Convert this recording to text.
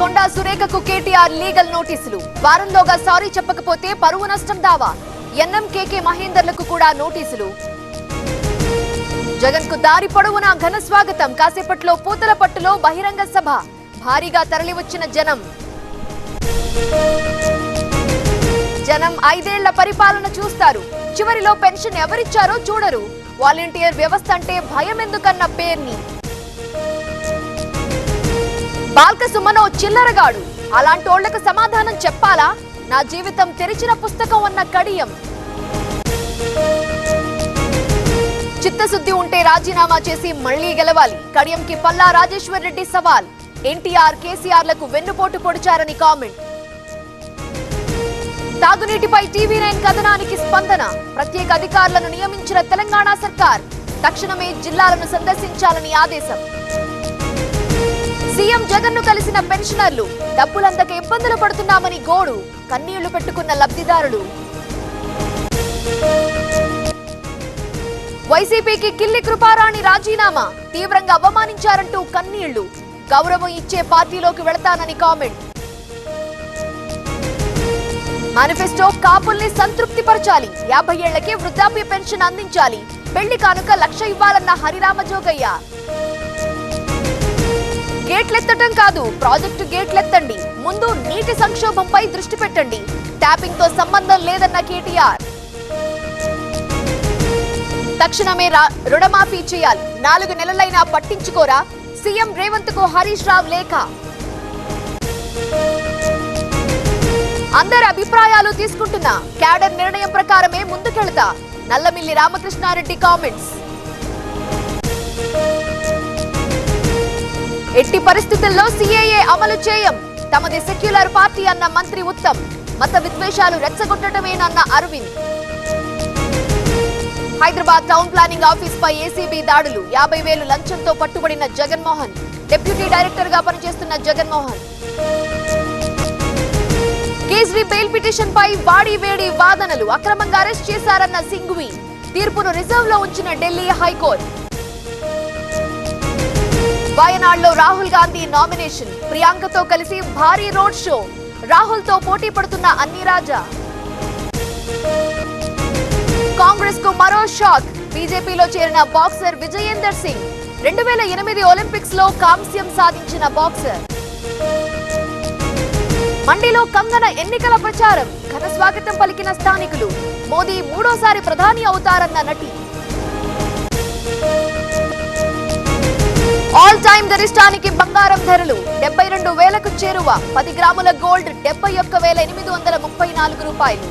కొండా సురేఖకు KTR legal నోటీసులు. వారంలోగా sorry చెప్పకపోతే పరువు నష్టం దావా. ఎన్ఎంకేకే మహేందర్లకు కూడా నోటీసులు. జగన్ కు దారి పొడవునా ఘన స్వాగతం. కాసేపట్లో పూతలపట్టులో బహిరంగ సభ. భారీగా తరలివచ్చిన జనం 5 ఏళ్ల పరిపాలన చూస్తారు. చివరిలో పెన్షన్ ఎవరిచ్చారో చూడరు. వాలంటీర్ వ్యవస్థ అంటే భయం ఎందుకన్న పేర్ని. బాల్క సుమనో చిల్లరగాడు. అలాంటోళ్లకు సమాధానం చెప్పాలా? నా జీవితం తెరిచిన పుస్తకం అన్న కడియం. చిత్తశుద్ధి ఉంటే రాజీనామా చేసి మళ్లీ గెలవాలి. కడియంకి పల్లా రాజేశ్వర్ రెడ్డి సవాల్. ఎన్టీఆర్ కేసీఆర్లకు వెన్నుపోటు పొడిచారని కామెంట్. తాగునీటిపై టీవీ9 కథనానికి స్పందన. ప్రత్యేక అధికారులను నియమించిన తెలంగాణ సర్కార్. తక్షణమే జిల్లాలను సందర్శించాలని ఆదేశం. సీఎం జగన్ ను కలిసిన పెన్షనర్లు. డబ్బులందక ఇబ్బందులు పడుతున్నామని గోడు. కన్నీళ్లు పెట్టుకున్న లబ్ధిదారులు. వైసీపీకి కిల్లి కృపారాణి రాజీనామా. తీవ్రంగా అవమానించారంటూ కన్నీళ్లు. గౌరవం ఇచ్చే పార్టీలోకి వెళతానని కామెంట్. మేనిఫెస్టో కాపుల్ని సంతృప్తి పరచాలి. 50 ఏళ్లకే వృద్ధాప్య పెన్షన్ అందించాలి. పెళ్లి కానుక 1,00,000 ఇవ్వాలన్న హరిరామ జోగయ్య. గేట్లెత్తటం కాదు, ప్రాజెక్టు గేట్లెత్తండి. ముందు నీటి సంక్షోభంపై దృష్టి పెట్టండి. ట్యాపింగ్ తో సంబంధం లేదన్న కేటీఆర్. తక్షణమే రుణమాఫీ చేయాలి. 4 నెలలైనా పట్టించుకోరా? సీఎం రేవంత్ కు హరీష్ రావు లేఖ. అందరి అభిప్రాయాలు తీసుకుంటున్నా. క్యాడర్ నిర్ణయం ప్రకారమే ముందుకెళ్తా. నల్లమిల్లి రామకృష్ణారెడ్డి కామెంట్స్. ఎట్టి పరిస్థితుల్లో సీఏఏ అమలు చేయం. తమది సెక్యులర్ పార్టీ అన్న మంత్రి ఉత్తమ్. మత విద్వేషాలు రెచ్చగొట్టడమేనన్న Aravind. Hyderabad town planning office పై ఏసీబీ దాడులు. 50,000 లంచంతో పట్టుబడిన జగన్మోహన్. డిప్యూటీ డైరెక్టర్ గా పనిచేస్తున్న జగన్మోహన్. కేజ్రీ బెయిల్ పిటిషన్ పై వాడి వేడి వాదనలు. అక్రమంగా అరెస్ట్ చేశారన్న సింఘ్వి. తీర్పును రిజర్వ్ లో ఉంచిన ఢిల్లీ హైకోర్టు. వయనాడ్లో రాహుల్ గాంధీ నామినేషన్. ప్రియాంకతో కలిసి భారీ రోడ్ షో. రాహుల్ తో పోటీ పడుతున్న అన్ని రాజా. కాంగ్రెస్ కు మరో షాక్. బీజేపీలో చేరిన బాక్సర్ విజయేందర్ సింగ్. 2008 ఒలింపిక్స్ లో కాంస్యం సాధించిన బాక్సర్. మండిలో కంగన ఎన్నికల ప్రచారం. ఘన స్వాగతం పలికిన స్థానికులు. మోదీ 3వ సారి ప్రధాని అవుతారన్న నటి. ఆల్ టైమ్ గరిష్టానికి బంగారం ధరలు. 72,000కు చేరువ. 10 గ్రాముల గోల్డ్ 71,834 రూపాయలు.